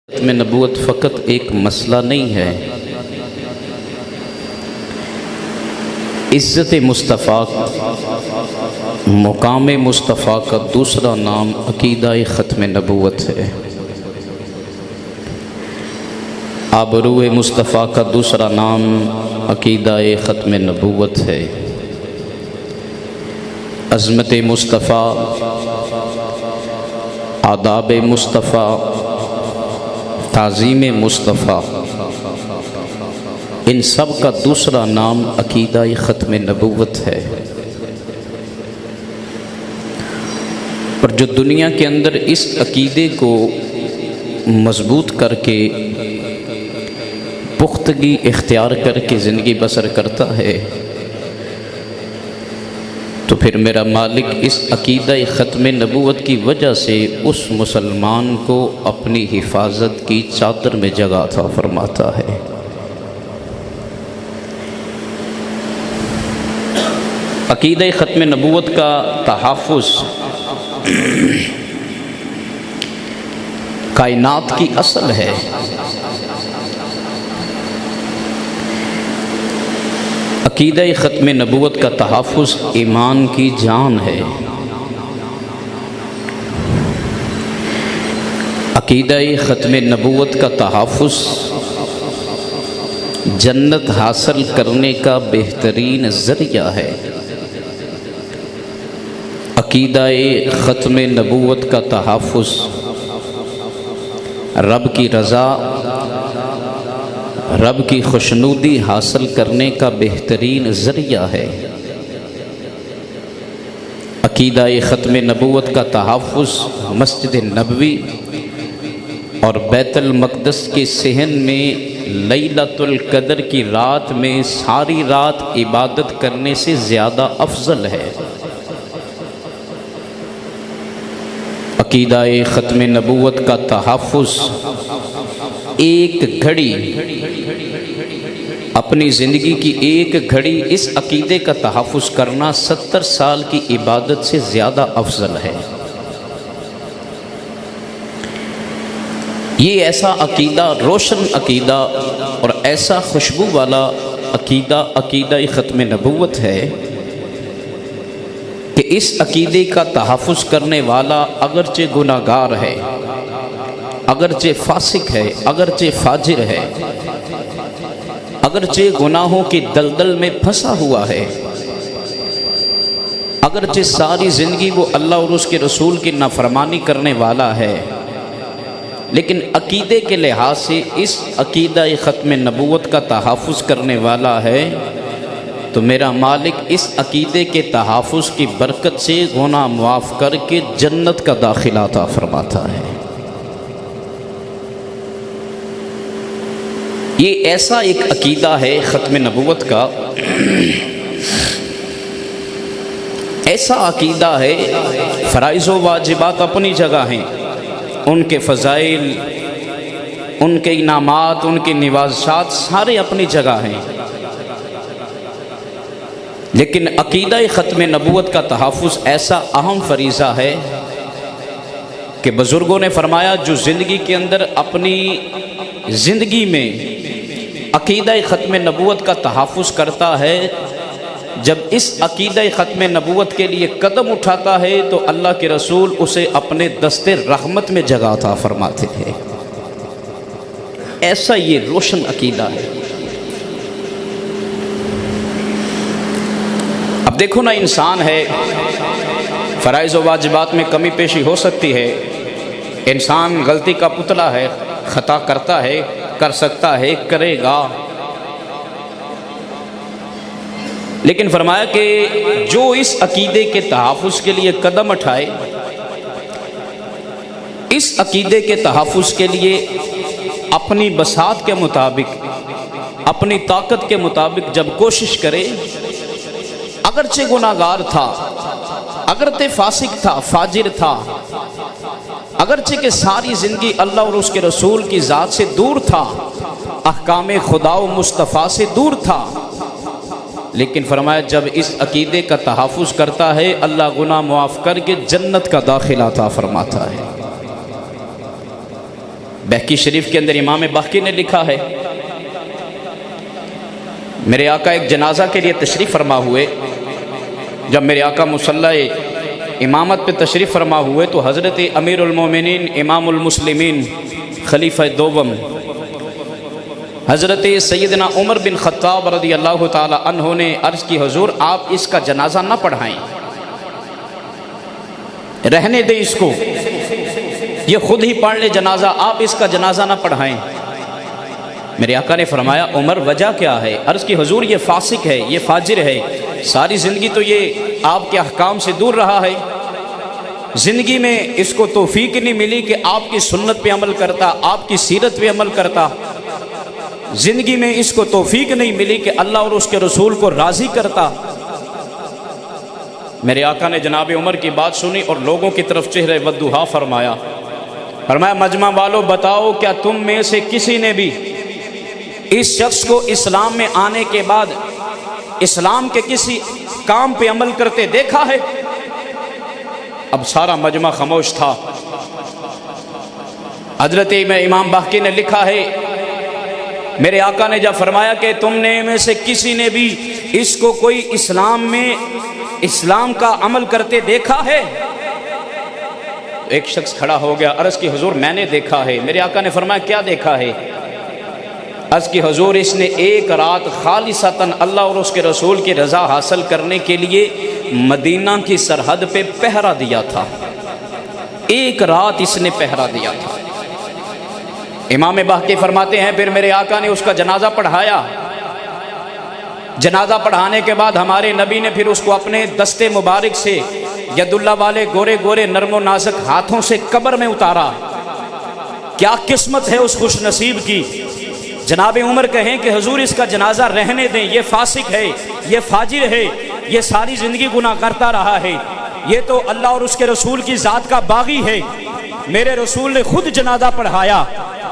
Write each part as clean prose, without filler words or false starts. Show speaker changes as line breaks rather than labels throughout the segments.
میں نبوت فقط ایک مسئلہ نہیں ہے، عزت مصطفیٰ مقام مصطفیٰ کا دوسرا نام عقیدہ ختم نبوت ہے۔ آبرو مصطفیٰ کا دوسرا نام عقیدہ ختم نبوت ہے۔ عظمت مصطفیٰ، آداب مصطفیٰ، تعظیم مصطفیٰ، ان سب کا دوسرا نام عقیدہ ختم نبوت ہے۔ اور جو دنیا کے اندر اس عقیدے کو مضبوط کر کے پختگی اختیار کر کے زندگی بسر کرتا ہے تو پھر میرا مالک اس عقیدہ ختم نبوت کی وجہ سے اس مسلمان کو اپنی حفاظت کی چادر میں جگہ عطا فرماتا ہے۔ عقیدہ ختم نبوت کا تحفظ کائنات کی اصل ہے۔ عقیدہ ختم نبوت کا تحفظ ایمان کی جان ہے۔ عقیدہ ختم نبوت کا تحفظ جنت حاصل کرنے کا بہترین ذریعہ ہے۔ عقیدہ ختم نبوت کا تحفظ رب کی رضا، رب کی خوشنودی حاصل کرنے کا بہترین ذریعہ ہے۔ عقیدہ ختم نبوت کا تحفظ مسجد نبوی اور بیت المقدس کے صحن میں لیلۃ القدر کی رات میں ساری رات عبادت کرنے سے زیادہ افضل ہے۔ عقیدہ ختم نبوت کا تحفظ ایک گھڑی، اپنی زندگی کی ایک گھڑی اس عقیدے کا تحفظ کرنا 70 سال کی عبادت سے زیادہ افضل ہے۔ یہ ایسا عقیدہ، روشن عقیدہ اور ایسا خوشبو والا عقیدہ عقیدہ ختم نبوت ہے کہ اس عقیدے کا تحفظ کرنے والا اگرچہ گناہ گار ہے، اگرچہ فاسق ہے، اگرچہ فاجر ہے، اگرچہ گناہوں کی دلدل میں پھنسا ہوا ہے، اگرچہ ساری زندگی وہ اللہ اور اس کے رسول کی نافرمانی کرنے والا ہے، لیکن عقیدے کے لحاظ سے اس عقیدہ ختم نبوت کا تحفظ کرنے والا ہے تو میرا مالک اس عقیدے کے تحفظ کی برکت سے گناہ معاف کر کے جنت کا داخلہ عطا فرماتا ہے۔ یہ ایسا ایک عقیدہ ہے ختم نبوت کا، ایسا عقیدہ ہے، فرائض و واجبات اپنی جگہ ہیں، ان کے فضائل، ان کے انعامات، ان کے نوازشات سارے اپنی جگہ ہیں، لیکن عقیدہ ختم نبوت کا تحفظ ایسا اہم فریضہ ہے کہ بزرگوں نے فرمایا جو زندگی کے اندر اپنی زندگی میں عقیدہ ختم نبوت کا تحفظ کرتا ہے، جب اس عقیدہ ختم نبوت کے لیے قدم اٹھاتا ہے تو اللہ کے رسول اسے اپنے دست رحمت میں جگہ عطا فرماتے ہیں۔ ایسا یہ روشن عقیدہ ہے۔ اب دیکھو نا، انسان ہے، فرائض و واجبات میں کمی پیشی ہو سکتی ہے، انسان غلطی کا پتلا ہے، خطا کرتا ہے، کر سکتا ہے، کرے گا، لیکن فرمایا کہ جو اس عقیدے کے تحفظ کے لیے قدم اٹھائے، اس عقیدے کے تحفظ کے لیے اپنی بساط کے مطابق، اپنی طاقت کے مطابق جب کوشش کرے، اگرچہ گناہ گار تھا، اگرچہ فاسق تھا، فاجر تھا، اگرچہ کہ ساری زندگی اللہ اور اس کے رسول کی ذات سے دور تھا، احکام خدا و مصطفیٰ سے دور تھا، لیکن فرمایا جب اس عقیدے کا تحفظ کرتا ہے اللہ گناہ معاف کر کے جنت کا داخلہ عطا فرماتا ہے۔ بہقی شریف کے اندر امام بہقی نے لکھا ہے، میرے آقا ایک جنازہ کے لیے تشریف فرما ہوئے، جب میرے آقا مصلی امامت پہ تشریف فرما ہوئے تو حضرت امیر المومنین امام المسلمین خلیفہ دوم حضرت سیدنا عمر بن خطاب رضی اللہ تعالی عنہ نے عرض کی، حضور آپ اس کا جنازہ نہ پڑھائیں، رہنے دیں اس کو، یہ خود ہی پڑھ لے جنازہ، آپ اس کا جنازہ نہ پڑھائیں۔ میرے آقا نے فرمایا عمر وجہ کیا ہے؟ عرض کی حضور یہ فاسق ہے، یہ فاجر ہے، ساری زندگی تو یہ آپ کے احکام سے دور رہا ہے، زندگی میں اس کو توفیق نہیں ملی کہ آپ کی سنت پہ عمل کرتا، آپ کی سیرت پہ عمل کرتا، زندگی میں اس کو توفیق نہیں ملی کہ اللہ اور اس کے رسول کو راضی کرتا۔ میرے آقا نے جناب عمر کی بات سنی اور لوگوں کی طرف چہرے ودھا فرمایا، مجمع والوں بتاؤ کیا تم میں سے کسی نے بھی اس شخص کو اسلام میں آنے کے بعد اسلام کے کسی کام پہ عمل کرتے دیکھا ہے؟ اب سارا مجمع خاموش تھا۔ حضرت امام بہقی نے لکھا ہے، میرے آقا نے جب فرمایا کہ تم نے میں سے کسی نے بھی اس کو کوئی اسلام میں اسلام کا عمل کرتے دیکھا ہے؟ ایک شخص کھڑا ہو گیا، عرض کی حضور میں نے دیکھا ہے۔ میرے آقا نے فرمایا کیا دیکھا ہے؟ عرض کی حضور اس نے ایک رات خالصتاً اللہ اور اس کے رسول کی رضا حاصل کرنے کے لیے مدینہ کی سرحد پہ پہرا دیا تھا، ایک رات اس نے پہرا دیا تھا۔ امام بہقی فرماتے ہیں پھر میرے آقا نے اس کا جنازہ پڑھایا، جنازہ پڑھانے کے بعد ہمارے نبی نے پھر اس کو اپنے دستے مبارک سے ید اللہ والے گورے گورے نرم و نازک ہاتھوں سے قبر میں اتارا۔ کیا قسمت ہے اس خوش نصیب کی۔ جناب عمر کہیں کہ حضور اس کا جنازہ رہنے دیں، یہ فاسق ہے، یہ فاجر ہے، یہ ساری زندگی گناہ کرتا رہا ہے، یہ تو اللہ اور اس کے رسول کی ذات کا باغی ہے۔ میرے رسول نے خود جنازہ پڑھایا،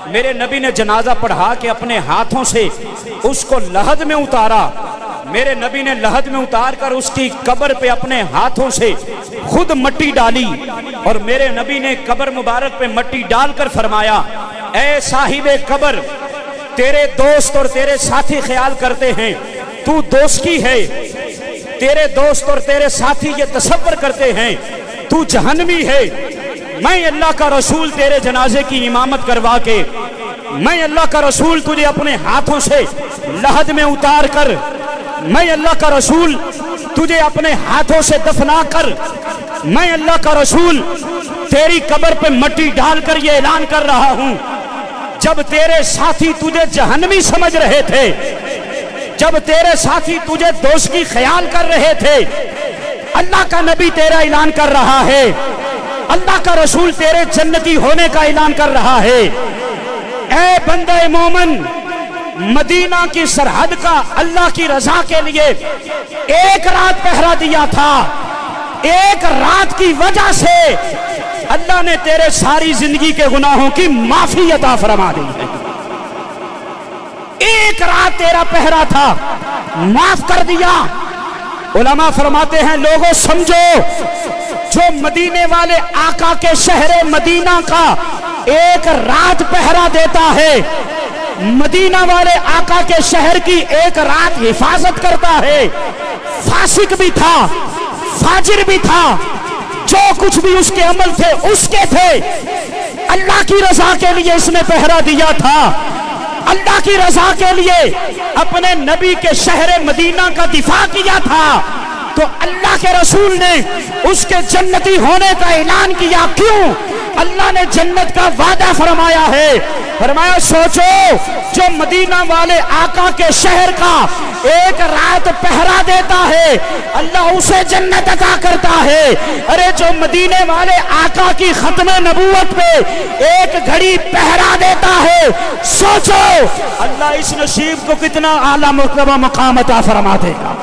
میرے نبی نے جنازہ پڑھا کے اپنے ہاتھوں سے اس کو لحد میں اتارا، میرے نبی نے لحد میں اتار کر اس کی قبر پہ اپنے ہاتھوں سے خود مٹی ڈالی، اور میرے نبی نے قبر مبارک پہ مٹی ڈال کر فرمایا، اے صاحب قبر، تیرے دوست اور تیرے ساتھی خیال کرتے ہیں تو دوست کی ہے، تیرے دوست اور تیرے ساتھی یہ تصور کرتے ہیں تو جہنمی ہے، میں اللہ کا رسول تیرے جنازے کی امامت کروا کے، میں اللہ کا رسول تجھے اپنے ہاتھوں سے لحد میں اتار کر، میں اللہ کا رسول تجھے اپنے ہاتھوں سے دفنا کر، میں اللہ کا رسول تیری قبر پہ مٹی ڈال کر یہ اعلان کر رہا ہوں، جب تیرے ساتھی تجھے جہنمی سمجھ رہے تھے، جب تیرے ساتھی تجھے دوست کی خیال کر رہے تھے، اللہ کا نبی تیرا اعلان کر رہا ہے، اللہ کا رسول تیرے جنتی ہونے کا اعلان کر رہا ہے۔ اے بندہ مومن، مدینہ کی سرحد کا اللہ کی رضا کے لیے ایک رات پہرا دیا تھا، ایک رات کی وجہ سے اللہ نے تیرے ساری زندگی کے گناہوں کی معافی عطا فرما دی ہے۔ ایک رات تیرا پہرا تھا، معاف کر دیا۔ علماء فرماتے ہیں لوگوں سمجھو، جو مدینے والے آقا کے شہر مدینہ کا ایک رات پہرا دیتا ہے، مدینہ والے آقا کے شہر کی ایک رات حفاظت کرتا ہے، فاسق بھی تھا، فاجر بھی تھا، جو کچھ بھی اس کے عمل تھے اس کے تھے، اللہ کی رضا کے لیے اس نے پہرا دیا تھا، اللہ کی رضا کے لیے اپنے نبی کے شہر مدینہ کا دفاع کیا تھا، تو اللہ کے رسول نے اس کے جنتی ہونے کا اعلان کیا۔ کیوں؟ اللہ نے جنت کا وعدہ فرمایا ہے، فرمایا سوچو جو مدینہ والے آقا کے شہر کا ایک رات پہرا دیتا ہے اللہ اسے جنت عطا کرتا ہے۔ ارے جو مدینے والے آقا کی ختم نبوت پہ ایک گھڑی پہرا دیتا ہے، سوچو اللہ اس نصیب کو کتنا اعلیٰ مرتبہ مقام عطا فرما دے گا۔